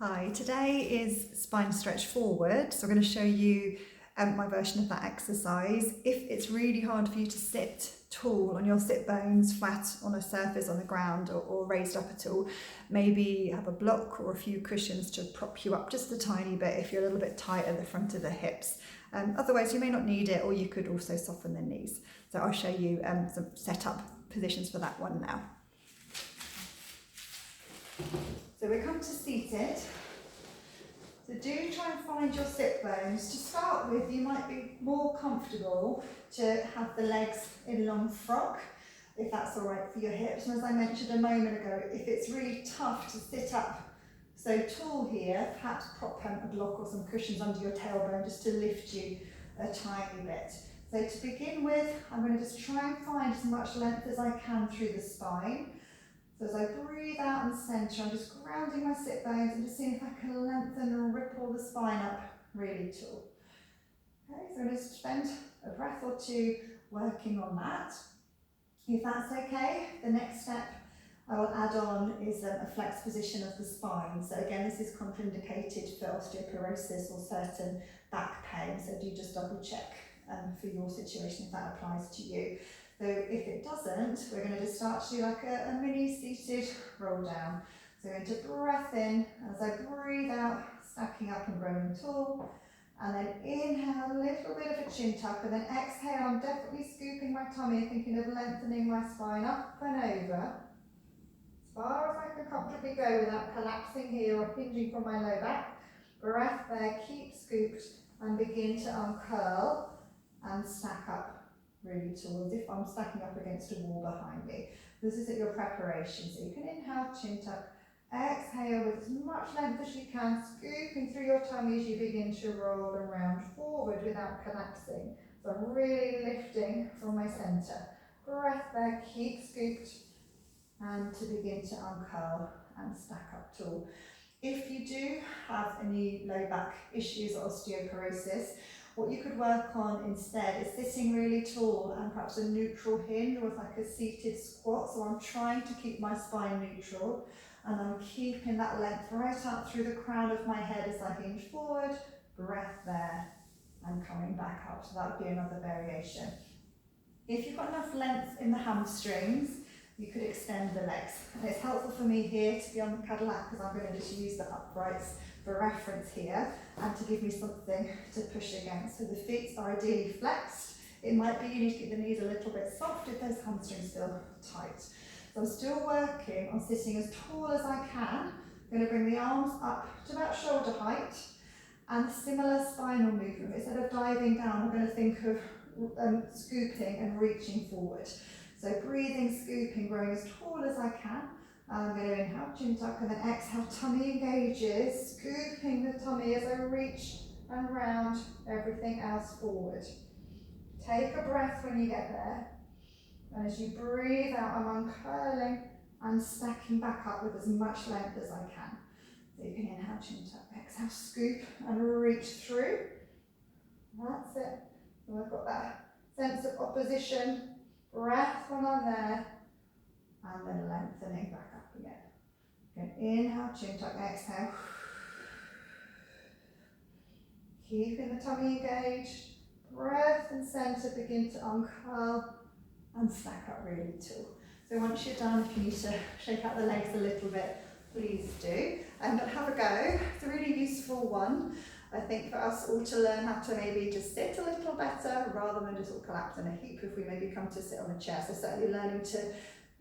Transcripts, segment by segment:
Hi, today is spine stretch forward. So I'm going to show you my version of that exercise. If it's really hard for you to sit tall on your sit bones, flat on a surface on the ground or raised up at all, maybe have a block or a few cushions to prop you up just a tiny bit if you're a little bit tight at the front of the hips. Otherwise you may not need it, or you could also soften the knees. So I'll show you some setup positions for that one now. So we come to seated. So do try and find your sit bones. To start with, you might be more comfortable to have the legs in long frock, if that's all right for your hips. And as I mentioned a moment ago, if it's really tough to sit up so tall here, perhaps prop a block or some cushions under your tailbone just to lift you a tiny bit. So to begin with, I'm going to just try and find as much length as I can through the spine. So as I breathe out and centre, I'm just grounding my sit bones and just seeing if I can lengthen and ripple the spine up really tall. Okay, so I'm going to spend a breath or two working on that. If that's okay, the next step I will add on is a flex position of the spine. So again, this is contraindicated for osteoporosis or certain back pain, so do just double check for your situation if that applies to you. So if it doesn't, we're going to just start to do like a mini seated roll down. So we're going to breath in as I breathe out, stacking up and growing tall. And then inhale, a little bit of a chin tuck, and then exhale, I'm definitely scooping my tummy, thinking of lengthening my spine up and over. As far as I can comfortably go without collapsing here or hinging from my low back. Breath there, keep scooped, and begin to uncurl and stack up really tall, as if I'm stacking up against a wall behind me. This is at your preparation, so you can inhale, chin tuck, exhale with as much length as you can, scooping through your tummy as you begin to roll around forward without collapsing. So I'm really lifting from my centre. Breath there, keep scooped, and to begin to uncurl and stack up tall. If you do have any low back issues or osteoporosis, what you could work on instead is sitting really tall and perhaps a neutral hinge or like a seated squat. So I'm trying to keep my spine neutral and I'm keeping that length right up through the crown of my head as I hinge forward, breath there, and coming back up. So that would be another variation. If you've got enough length in the hamstrings, you could extend the legs. And it's helpful for me here to be on the Cadillac because I'm going to just use the uprights for reference here and to give me something to push against. So the feet are ideally flexed. It might be you need to keep the knees a little bit soft if those hamstrings feel tight. So I'm still working on sitting as tall as I can. I'm going to bring the arms up to about shoulder height and similar spinal movement. Instead of diving down, I'm going to think of scooping and reaching forward. So breathing, scooping, growing as tall as I can. I'm going to inhale, chin tuck, and then exhale, tummy engages, scooping the tummy as I reach and round everything else forward. Take a breath when you get there. And as you breathe out, I'm uncurling and stacking back up with as much length as I can. So you can inhale, chin tuck, exhale, scoop, and reach through. That's it. So I've got that sense of opposition. Breath when I'm there, and then lengthening back up again. Again, inhale, chin tuck, exhale. Keeping the tummy engaged. Breath and centre, begin to uncurl and stack up really tall. So once you're done, if you need to shake out the legs a little bit, please do. But have a go. It's a really useful one, I think, for us all to learn how to maybe just sit a little better rather than just all collapse in a heap if we maybe come to sit on a chair. So certainly learning to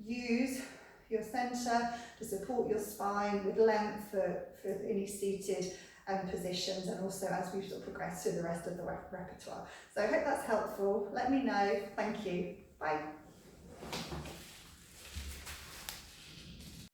use your centre to support your spine with length for any seated positions, and also as we sort of progress through the rest of the repertoire. So I hope that's helpful. Let me know. Thank you. Bye.